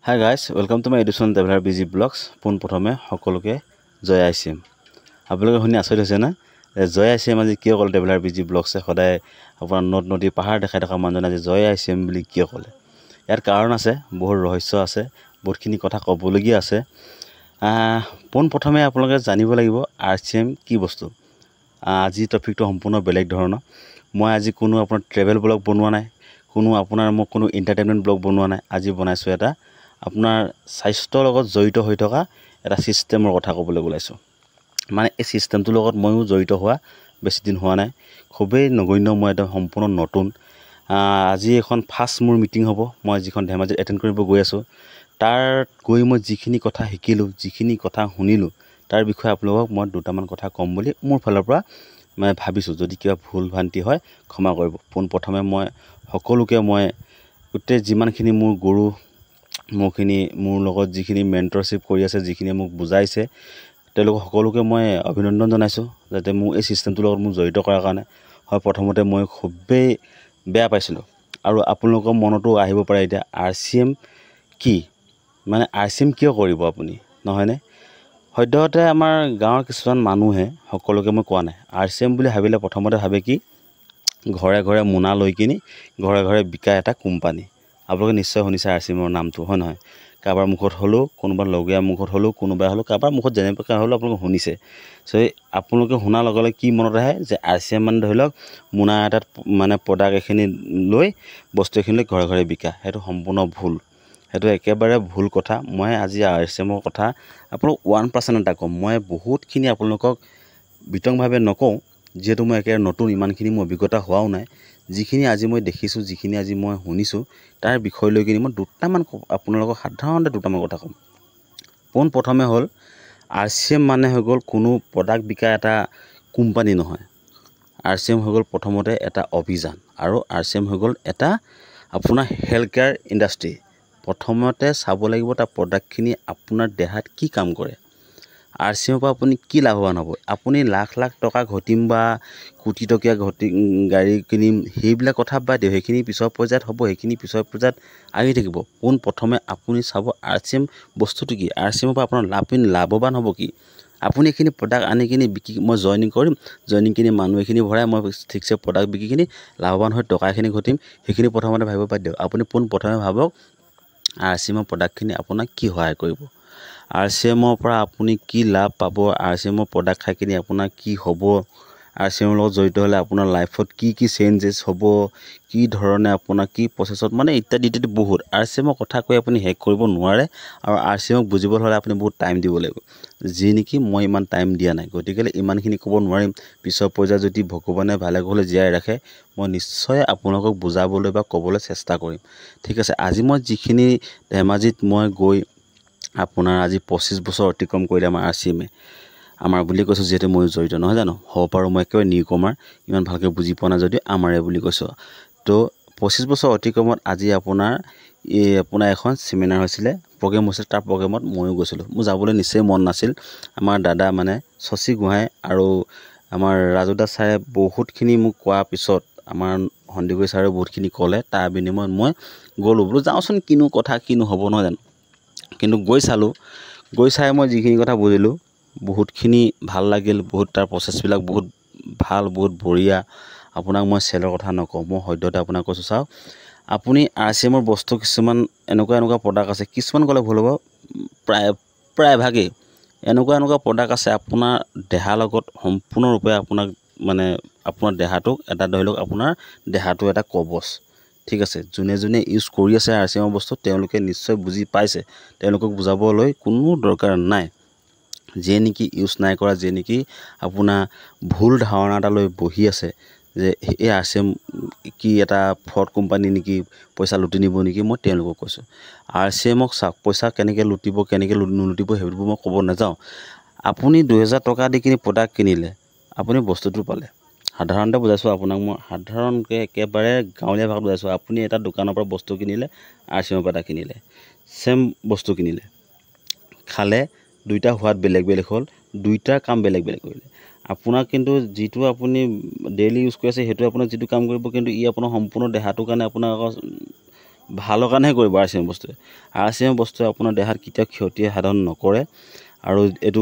Hi guys, welcome to my Edison Traveler BG Blogs. পোন প্ৰথমে সকলোকে জয় আইচিএম। আপোনালোকে শুনি আচৰিত হৈছে না? জয় আইচিএম আজি কিয় ক'লে ট্ৰেভেলাৰ BG ব্লগছে সদায় আপোনাৰ নদী পাহাৰ দেখাই থকা মানুহজন আজি জয় আইচিএম বুলি কিয় ক'লে? ইয়াৰ কাৰণ আছে, বহুত ৰহস্য আছে, বহুতখিনি কথা ক'বলগীয়া আছে। পোন প্ৰথমে আপোনালোকে জানিব লাগিব আৰচিএম কি বস্তু। আজি টপিকটো সম্পূৰ্ণ বেলেগ ধৰণৰ। মই আজি কোনো আপোনাৰ ট্ৰেভেল ব্লগ বনোৱা নাই, মই কোনো এণ্টাৰটেইনমেণ্ট ব্লগ বনোৱা নাই। আজি বনাইছোঁ এটা আপোনাৰ স্বাস্থ্যৰ লগত জড়িত হৈ থকা এটা ছিষ্টেমৰ কথা ক'বলৈ ওলাইছোঁ। মানে এই ছিষ্টেমটোৰ লগত ময়ো জড়িত হোৱা বেছি দিন হোৱা নাই, খুবেই নগণ্য, মই একদম সম্পূৰ্ণ নতুন। আজি এখন ফাৰ্ষ্ট মোৰ মিটিং হ'ব, মই যিখন ধেমাজিত এটেণ্ড কৰিব গৈ আছোঁ। তাত গৈ মই যিখিনি কথা শিকিলোঁ, যিখিনি কথা শুনিলোঁ, তাৰ বিষয়ে আপোনালোকক মই দুটামান কথা ক'ম বুলি মোৰ ফালৰ পৰা মই ভাবিছোঁ। যদি কিবা ভুল ভ্ৰান্তি হয় ক্ষমা কৰিব। পোনপ্ৰথমে মই সকলোকে গোটেই যিমানখিনি মোৰ গুৰু মোৰ লগত যিখিনি মেণ্টৰশ্বিপ কৰি আছে, যিখিনি মোক বুজাইছে, তেওঁলোকক সকলোকে মই অভিনন্দন জনাইছোঁ যাতে মোৰ এই ছিষ্টেমটোৰ লগত মোক জড়িত কৰাৰ কাৰণে। হয়, প্ৰথমতে মই খুবেই বেয়া পাইছিলোঁ, আৰু আপোনালোকৰ মনতো আহিব পাৰে এতিয়া আৰচিএম কি, মানে আৰচিএম কিয় কৰিব আপুনি, নহয়নে? সদ্যহতে আমাৰ গাঁৱৰ কিছুমান মানুহে, সকলোকে মই কোৱা নাই, আৰচিএম বুলি ভাবিলে প্ৰথমতে ভাবে কি ঘৰে ঘৰে মোনা লৈ কিনি ঘৰে ঘৰে বিকা এটা কোম্পানী। আপোনালোকে নিশ্চয় শুনিছে আৰচিএমৰ নামটো, হয় নহয়? কাৰোবাৰ মুখত হ'লেও, কোনোবা লগৰীয়া মুখত হ'লেও, কোনোবাই হ'লেও, কাৰোবাৰ মুখত যেনেকৈ হ'লেও আপোনালোকে শুনিছে। আপোনালোকে শুনাৰ লগে লগে কি মনত আহে যে আৰচিএম মানে ধৰি লওক মোনা এটাত মানে প্ৰডাক্ট এখিনি লৈ, বস্তু এখিনি লৈ ঘৰে ঘৰে বিকা। সেইটো সম্পূৰ্ণ ভুল, সেইটো একেবাৰে ভুল কথা। মই আজি আৰচিএমৰ কথা আপোনালোক 1% এটা ক'ম। মই বহুতখিনি আপোনালোকক বিতংভাৱে নকওঁ, যিহেতু মই একেবাৰে নতুন, ইমানখিনি মোৰ অভিজ্ঞতা হোৱাও নাই। যিখিনি আজি মই দেখিছোঁ, যিখিনি আজি মই শুনিছোঁ, তাৰ বিষয় লৈ কিনি মই আপোনালোকক সাধাৰণতে দুটামান কথা ক'ম। পোনপ্ৰথমে হ'ল আৰচিএম মানে হৈ গ'ল কোনো প্ৰডাক্ট বিকা এটা কোম্পানী নহয়। আৰচিএম হৈ গ'ল প্ৰথমতে এটা অভিযান, আৰু আৰচিএম হৈ গ'ল এটা আপোনাৰ হেল্থ কেয়াৰ ইণ্ডাষ্ট্ৰী। প্ৰথমতে চাব লাগিব তাৰ প্ৰডাক্টখিনি আপোনাৰ দেহাত কি কাম কৰে, আৰচিএমৰ পৰা আপুনি কি লাভৱান হ'ব। আপুনি লাখ লাখ টকা ঘটিম বা কোটি টকীয়া গাড়ী কিনিম, সেইবিলাক কথা বাদ দিয়ক, সেইখিনি পিছৰ পৰ্যায়ত হ'ব, সেইখিনি পিছৰ পৰ্যায়ত আহি থাকিব। পোনপ্ৰথমে আপুনি চাব আৰচিএম বস্তুটো কি, আৰচিএমৰ পৰা আপোনাৰ লাভৱান হ'ব কি। আপুনি এইখিনি প্ৰডাক্ট আনি কিনি বিকি, মই জইনিং কৰিম, জইনিং কিনি মানুহ এখিনি ভৰাই মই ঠিকছে প্ৰডাক্ট বিকি কিনি লাভৱান হৈ টকাখিনি ঘটিম, সেইখিনি প্ৰথমতে ভাবিব বাদ দিয়ক। আপুনি পোনপ্ৰথমে ভাবক আৰচিএমৰ প্ৰডাক্টখিনি আপোনাক কি সহায় কৰিব, আৰচিএমৰ পৰা আপুনি কি লাভ পাব, আৰচিএমৰ প্ৰডাক্ট খাই কিনি আপোনাৰ কি হ'ব, আৰচিএমৰ লগত জড়িত হ'লে আপোনাৰ লাইফত কি কি চেঞ্জেছ হ'ব, কি ধৰণে আপোনাৰ কি প্ৰচেছত, মানে ইত্যাদি ইত্যাদি বহুত। আৰচিএমৰ কথা কৈ আপুনি শেষ কৰিব নোৱাৰে, আৰু আৰচিএমক বুজিবলৈ হ'লে আপুনি বহুত টাইম দিব লাগিব, যি নেকি মই ইমান টাইম দিয়া নাই। গতিকে ইমানখিনি ক'ব নোৱাৰিম। পিছৰ পৰ্যায়ত যদি ভগৱানে ভালে কুশলে জীয়াই ৰাখে, মই নিশ্চয় আপোনালোকক বুজাবলৈ বা ক'বলৈ চেষ্টা কৰিম। ঠিক আছে, আজি মই যিখিনি ধেমাজিত মই গৈ আপোনাৰ আজি 25 বছৰ অতিক্ৰম কৰিলে আমাৰ আৰচিএমে, আমাৰ বুলি কৈছোঁ যিহেতু মই জড়িত, নহয় জানো? হ'ব পাৰোঁ মই একেবাৰে নিউকমাৰ, ইমান ভালকৈ বুজি পোৱা নাই যদিও আমাৰে বুলি কৈছোঁ। তো 25 বছৰ অতিক্ৰমত আজি আপোনাৰ এখন ছেমিনাৰ হৈছিলে, প্ৰগ্ৰেম হৈছিলে, তাৰ প্ৰগ্ৰেমত ময়ো গৈছিলোঁ। মোৰ যাবলৈ নিশ্চয় মন নাছিল। আমাৰ দাদা মানে শশী গোহাঁই আৰু আমাৰ ৰাজু দাস ছাৰে বহুতখিনি মোক কোৱাৰ পিছত, আমাৰ সন্দিকৈ ছাৰেও বহুতখিনি ক'লে, তাৰ বিনিময়ত মই গ'লোঁ। বোলো যাওঁচোন, কিনো কথা, কিনো হ'ব, নহয় জানো? কিন্তু গৈ চালোঁ, গৈ চাই মই যিখিনি কথা বুজিলোঁ, বহুতখিনি ভাল লাগিল। বহুত তাৰ প্ৰচেছবিলাক বহুত ভাল, বহুত বঢ়িয়া। আপোনাক মই চেলৰ কথা নকওঁ, মই সদ্যহতে আপোনাক কৈছোঁ। চাওক, আপুনি আৰচিএমৰ বস্তু কিছুমান এনেকুৱা প্ৰডাক্ট আছে, কিছুমান ক'লে ভুল হ'ব, প্ৰায়ভাগেই এনেকুৱা প্ৰডাক্ট আছে আপোনাৰ দেহাৰ লগত সম্পূৰ্ণৰূপে আপোনাক মানে আপোনাৰ দেহাটোক এটা, ধৰি লওক আপোনাৰ দেহাটো এটা কবচ। ঠিক আছে, যোনে যোনে ইউজ কৰি আছে আৰচিএমৰ বস্তু, তেওঁলোকে নিশ্চয় বুজি পাইছে, তেওঁলোকক বুজাবলৈ কোনো দৰকাৰ নাই। যিয়ে নেকি ইউজ নাই কৰা, যিয়ে নেকি আপোনাৰ ভুল ধাৰণা এটা লৈ বহি আছে যে এই আৰচিএম কি এটা ফ্ৰড কোম্পানী নেকি, পইচা লুটি নিব নেকি, মই তেওঁলোকক কৈছোঁ আৰচিএমক চাওক, পইচা কেনেকৈ লুটিব, কেনেকৈ নলুটিব, সেইবোৰ মই ক'ব নাযাওঁ। আপুনি 2000 টকা দি কিনি প্ৰডাক্ট কিনিলে, আপুনি বস্তুটো পালে। সাধাৰণতে বুজাইছোঁ আপোনাক, মই সাধাৰণকৈ একেবাৰে গাঁৱলীয়া ভাষাত বুজাইছোঁ। আপুনি এটা দোকানৰ পৰা বস্তু কিনিলে, আৰচিএমৰ পৰা এটা কিনিলে, ছেম বস্তু কিনিলে, খালে, দুইটা সোৱাদ বেলেগ বেলেগ হ'ল, দুইটাৰ কাম বেলেগ বেলেগ কৰিলে। আপোনাক কিন্তু যিটো আপুনি ডেইলি ইউজ কৰি আছে, সেইটো আপোনাক যিটো কাম কৰিব, কিন্তু ই আপোনাৰ সম্পূৰ্ণ দেহাটোৰ কাৰণে আপোনাক আকৌ ভালৰ কাৰণেহে কৰিব RCM বস্তুৱে। RCM বস্তুৱে আপোনাৰ দেহাত কেতিয়াও ক্ষতি সাধন নকৰে আৰু এইটো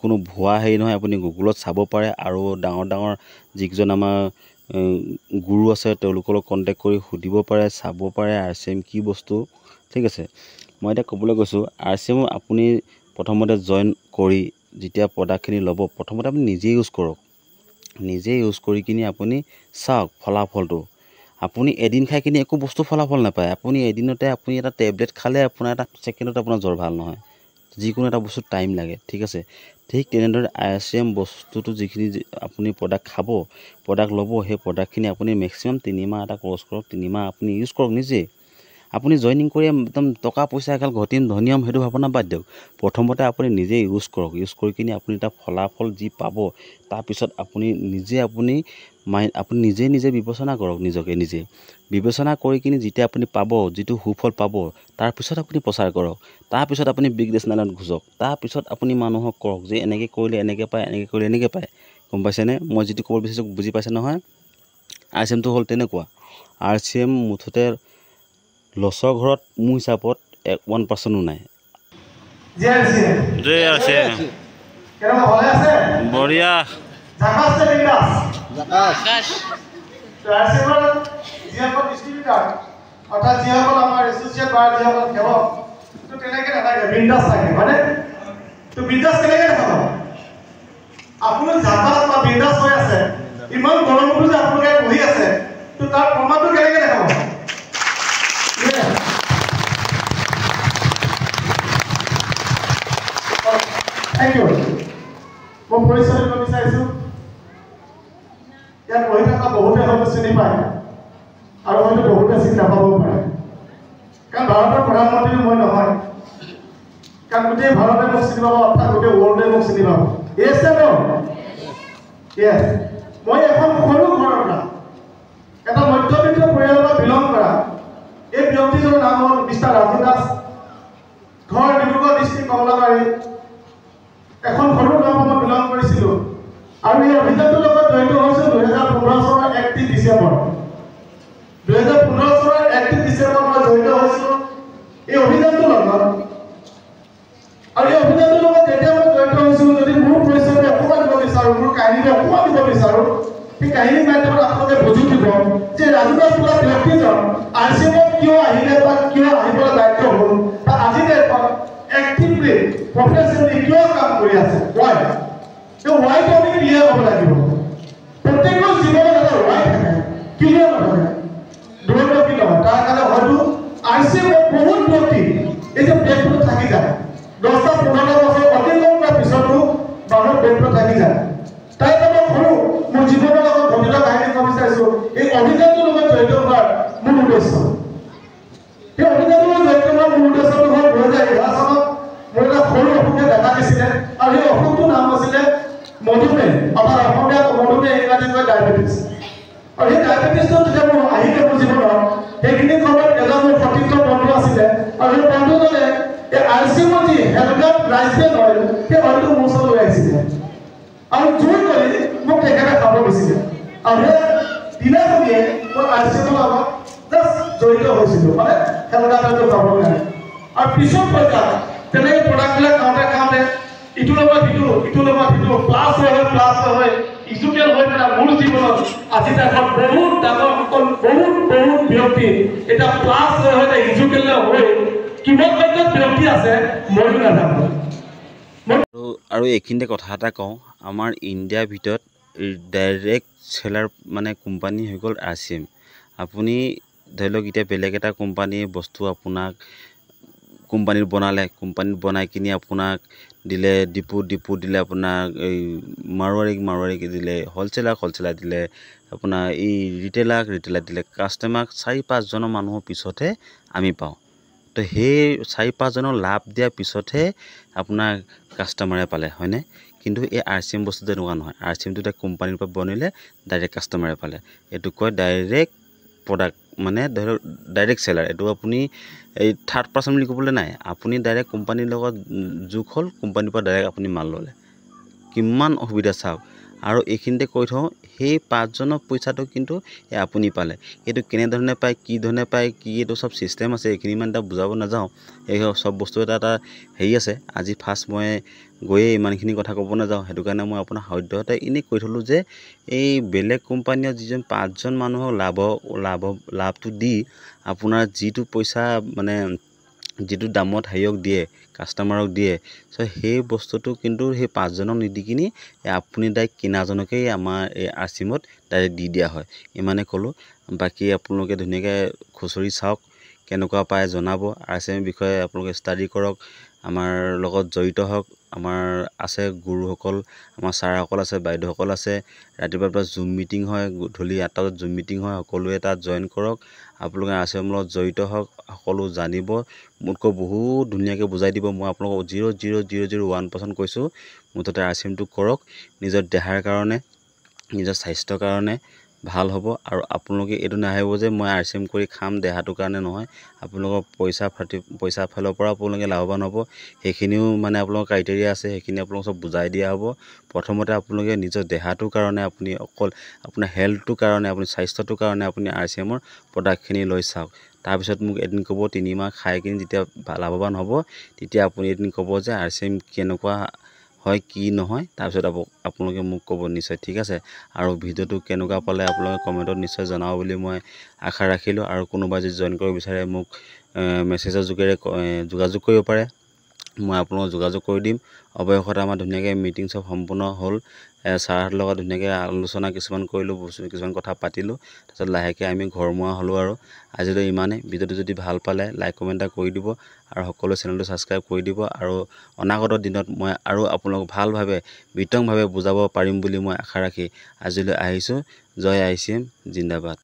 কোনো ভুৱা হেৰি নহয়। আপুনি গুগলত চাব পাৰে আৰু ডাঙৰ যিকেইজন আমাৰ গুৰু আছে তেওঁলোকৰ লগত কণ্টেক্ট কৰি সুধিব পাৰে, চাব পাৰে RCM কি বস্তু। ঠিক আছে, মই এতিয়া ক'বলৈ গৈছোঁ RCM আপুনি প্ৰথমতে জইন কৰি যেতিয়া প্ৰডাক্টখিনি ল'ব, প্ৰথমতে আপুনি নিজে ইউজ কৰক। নিজে ইউজ কৰি কিনি আপুনি চাওক ফলাফলটো। আপুনি এদিন খাই কিনি একো বস্তু ফলাফল নাপায়। আপুনি এদিনতে আপুনি এটা টেবলেট খালে আপোনাৰ এটা ছেকেণ্ডত আপোনাৰ জ্বৰ ভাল নহয়। যিকোনো এটা বস্তু টাইম লাগে। ঠিক আছে, ঠিক তেনেদৰে RCM বস্তুটো যিখিনি আপুনি প্ৰডাক্ট খাব, প্ৰডাক্ট ল'ব, সেই প্ৰডাক্টখিনি আপুনি মেক্সিমাম 3 মাহ এটা কোৰ্চ কৰক, 3 মাহ আপুনি ইউজ কৰক নিজে। আপুনি জইনিং কৰি একদম টকা পইচা এগাল ঘটিম ধনিয়াম সেইটো ভাবনা বাদ দিয়ক। প্ৰথমতে আপুনি নিজে ইউজ কৰক। ইউজ কৰি কিনি আপুনি এটা ফলাফল যি পাব, তাৰপিছত আপুনি নিজে বিবেচনা কৰক। নিজকে নিজে বিবেচনা কৰি কিনি যেতিয়া আপুনি পাব, যিটো সুফল পাব, তাৰপিছত আপুনি প্ৰচাৰ কৰক। তাৰপিছত আপুনি বিজনেছ লাইনত ঘুচক। তাৰপিছত আপুনি মানুহক কওক যে এনেকৈ কৰিলে এনেকৈ পায়, এনেকৈ কৰিলে এনেকৈ পায়। গম পাইছেনে? মই যিটো ক'ব বিচাৰিছোঁ বুজি পাইছে নহয়? RCMটো হ'ল তেনেকুৱা। RCM মুঠতে লছৰ ঘৰত মোৰ হিচাপত 1% নাই। বঢ়িয়া। অৰ্থাৎ যিসকল আমাৰ এসোসিয়েট বা যিসকল সেৱক তো তেনেকৈ নাথাকে, বিন্দাস থাকে হয়নে? তো বিন্দাস কেনেকৈ দেখাব? আপোনালোক জাকাত বা বিন্দাস হৈ আছে, ইমান গৰমতো যে আপোনালোকে বহি আছে, তো তাৰ প্ৰমাণটো কেনেকৈ দেখাব? Thank you. মই পৰিচয় দিব বিচাৰিছোঁ। ইয়াত বহি থকা বহুতে হয়তো চিনি পায় আৰু হয়তো বহুতে চিনি নাপাবও পাৰে, কাৰণ ভাৰতৰ প্ৰধানমন্ত্ৰী মই নহয়, কাৰণ গোটেই ভাৰতে মোক চিনি পাব, অৰ্থাৎ গোটেই ৱৰ্ল্ডে মোক চিনি পাব। ইয়েছ নে নো? ইয়েছ। মই এখন সৰু ঘৰৰ পৰা, এটা মধ্যবিত্ত পৰিয়ালৰ পৰা বিলং কৰা এই ব্যক্তিজনৰ নাম হ'ল মিষ্টাৰ ৰাজু দাস। ঘৰ ডিব্ৰুগড় ডিষ্ট্ৰিক্ট কমলাবাৰী। এখন সৰু গাঁৱৰ পৰা বিলং কৰিছিলোঁ আৰু এই অভিযানটোৰ লগত জড়িত হৈছোঁ 2015 চনৰ 31 ডিচেম্বৰ। 2015 চনৰ 31 ডিচেম্বৰ মই জড়িত হৈছোঁ এই অভিযানটোৰ লগত। আৰু এই অভিযানটোৰ লগত যেতিয়া মই জড়িত হৈছোঁ, যদি মোৰ পৰিচয়টো অকণমান দিব বিচাৰোঁ, মোৰ কাহিনীটো অকণমান দিব বিচাৰোঁ, সেই কাহিনীৰ মাধ্যমত আপোনালোকে বুজি দিব যে ৰাজু দাস বোলা ব্যক্তিজন RCMত কিয় আহিলে বা কিয় আহিবলৈ বাধ্য হ'ল, বা আজি ডেটত এক্টিভলি প্ৰফেচনেলি কিয় কাম কৰি আছে। ৱাইটো আমি ক্লিয়াৰ হ'ব লাগিব। প্ৰত্যেকৰ জীৱনত এটা ৱাই থাকে, ক্লিয়াৰ নহয়, দূৰদৰ্শী নহয়। তাৰ কাৰণে হয়তো RCMত বহুত ব্যক্তি এই যে বেগটো থাকি যায়, 10-15 বছৰ অতিক্ৰম কৰাৰ পিছতো মানুহৰ বেগটো থাকি যায়। তাই মই সৰু মোৰ জীৱনৰ লগত ঘটিত কাহিনী ক'ব বিচাৰিছোঁ। এই অভিযানটোৰ লগত জড়িত হোৱাৰ মোৰ উদ্দেশ্য, এই অভিযানটোৰ লগত জড়িত হোৱাৰ মোৰ উদ্দেশ্যটো হ'ল 2011 চনত মোৰ এটা সৰু অসুখে দেখা দিছিলে আৰু সেই অসুখটোৰ নাম আছিলে মধুমেহ, অৰ্থাৎ অসমীয়াত মধুমেহ, ইংৰাজীত কয় ডায়েবেটিছ। আৰু সেই ডায়েবেটিছটো যেতিয়া মোৰ আহিলে মোৰ জীৱনত, সেইখিনি সময়ত এজন মোৰ সতীৰ্থ বন্ধু আছিলে আৰু সেই বন্ধুজনে এই RCMৰ যি হেলগাত ৰাইজেন অইল, সেই অইলটো মোৰ ওচৰত লৈ আহিছিলে আৰু জোৰ কৰি মোক তেখেতে খাব দিছিলে। আৰু সেই দিনাখনিয়ে মই RCMৰ লগত জাষ্ট জড়িত হৈছিলোঁ, মানে হেলগাত অইলটো খাবৰ কাৰণে। আৰু পিছৰ পৰ্যায়ত তেনেকৈ প্ৰডাক্টবিলাক খাওঁতে ইটোৰ লগত সিটো প্লাছ হৈ ইজুকেল হৈ পেলাই মোৰ জীৱনত আজি এখন বহুত ডাঙৰ বহুত ব্যক্তি এতিয়া প্লাছ হৈ ইজুকেল হৈ কিমান সংখ্যক ব্যক্তি আছে মইও নাজানো। আৰু এইখিনিতে কথা এটা কওঁ, আমাৰ ইণ্ডিয়াৰ ভিতৰত ডাইৰেক্ট চেলাৰ মানে কোম্পানী হৈ গ'ল RCM। আপুনি ধৰি লওক এতিয়া বেলেগ এটা কোম্পানীয়ে বস্তু আপোনাক কোম্পানীত বনাই কিনি আপোনাক দিলে, ডিপুত দিলে, আপোনাক এই মাৰোৱাৰীক দিলে, হ'লচেলাৰ দিলে, আপোনাৰ এই ৰিটেইলাৰ দিলে, কাষ্টমাৰক 4-5জনৰ মানুহৰ পিছতহে আমি পাওঁ। তো সেই 4-5জনৰ লাভ দিয়াৰ পিছতহে আপোনাৰ কাষ্টমাৰে পালে, হয়নে? কিন্তু এই RCM বস্তুটো এনেকুৱা নহয়। RCMটো এতিয়া কোম্পানীৰ পৰা বনিলে ডাইৰেক্ট কাষ্টমাৰে পালে। এইটো কয় ডাইৰেক্ট প্ৰডাক্ট, মানে ধৰি লওক ডাইৰেক্ট চেলাৰ। এইটো আপুনি এই 3rd-person বুলি ক'বলৈ নাই। আপুনি ডাইৰেক্ট কোম্পানীৰ লগত যোগ হ'ল, কোম্পানীৰ পৰা ডাইৰেক্ট আপুনি মাল ল'লে। কিমান অসুবিধা চাওক। আৰু এইখিনিতে কৈ থওঁ সেই 5 জনৰ পইচাটো কিন্তু আপুনি পালে এইটো কেনেধৰণে পায় কি ধৰণে পায় কি এইটো সব সিস্টেম আছে এইখিনি মানে এটা বুজাব নাযাওঁ এই সব বস্তু এটা হেৰি আছে আজি ফাৰ্ষ্ট মই গৈয়ে ইমানখিনি কথা ক'ব নাযাওঁ সেইটো কাৰণে মই আপোনাৰ সদ্যহতে এনেই কৈ থলোঁ যে এই বেলেগ কোম্পানীয়ে যিজন 5 জন মানুহক লাভটো দি আপোনাৰ যিটো পইচা মানে যিটো দামত হেৰিয়ক দিয়ে কাষ্টমাৰক দিয়ে সো সেই বস্তুটো কিন্তু সেই 5 জনক নিদি কিনি আপুনি ডাইৰেক্ট কিনাজনকেই আমাৰ এই আৰচিমত ডাইৰেক্ট দি দিয়া হয় ইমানে ক'লোঁ বাকি আপোনালোকে ধুনীয়াকৈ খুচৰি চাওক কেনেকুৱা পায় জনাব আৰচিএম বিষয়ে আপোনালোকে ষ্টাডি কৰক আমাৰ লগত জড়িত হওক আমাৰ আছে গুৰুসকল আমাৰ ছাৰসকল আছে বাইদেউসকল আছে ৰাতিপুৱা জুম মিটিং হয় গধূলি 8টা বজাত জুম মিটিং হয় সকলোৱে তাত জয়েন কৰক আপোনালোকে আৰচিএমৰ লগত জড়িত হওক সকলো জানিব মোতকৈ বহুত ধুনীয়াকৈ বুজাই দিব মই আপোনালোকক 0.0001% কৈছোঁ মুঠতে আৰচিএমটো কৰক নিজৰ দেহাৰ কাৰণে নিজৰ স্বাস্থ্যৰ কাৰণে ভাল হ'ব আৰু আপোনালোকে এইটো নাহিব যে মই আৰচিএম কৰি খাম দেহাটোৰ কাৰণে নহয় আপোনালোকৰ পইচা ফালৰ পৰা আপোনালোকে লাভৱান হ'ব সেইখিনিও মানে আপোনালোকৰ ক্ৰাইটেৰিয়া আছে সেইখিনি আপোনালোকক সব বুজাই দিয়া হ'ব প্ৰথমতে আপোনালোকে নিজৰ দেহাটোৰ কাৰণে আপুনি অকল আপোনাৰ হেল্থটোৰ কাৰণে আপুনি স্বাস্থ্যটোৰ কাৰণে আপুনি আৰচিএমৰ প্ৰডাক্টখিনি লৈ চাওক তাৰপিছত মোক এদিন ক'ব 3 মাহ খাই কিনি যেতিয়া লাভৱান হ'ব তেতিয়া আপুনি এদিন ক'ব যে আৰচিএম কেনেকুৱা হয় কি নহয় তাৰপিছত আপোনালোকে মোক ক'ব নিশ্চয় ঠিক আছে আৰু ভিডিঅ'টো কেনেকুৱা পালে আপোনালোকে কমেণ্টত নিশ্চয় জনাব বুলি মই আশা ৰাখিলোঁ আৰু কোনোবা যদি জয়েন কৰিব বিচাৰে মোক মেছেজৰ যোগেৰে যোগাযোগ কৰিব পাৰে মই আপোনালোকক যোগাযোগ কৰি দিম অৱশেষত আমাৰ ধুনীয়াকৈ মিটিং সব সম্পূৰ্ণ হ'ল ছাৰহঁতৰ লগত ধুনীয়াকৈ আলোচনা কিছুমান কৰিলোঁ কিছুমান কথা পাতিলোঁ তাৰপিছত লাহেকৈ আমি ঘৰমুৱা হ'লোঁ আৰু আজিলৈ ইমানেই ভিডিঅ'টো যদি ভাল পালে লাইক কমেণ্ট এটা কৰি দিব আৰু সকলোৱে চেনেলটো ছাবস্ক্ৰাইব কৰি দিব আৰু অনাগত দিনত মই আৰু আপোনালোকক ভালভাৱে বিতংভাৱে বুজাব পাৰিম বুলি মই আশা ৰাখি আজিলৈ আহিছোঁ জয় আৰচিএম জিন্দাবাদ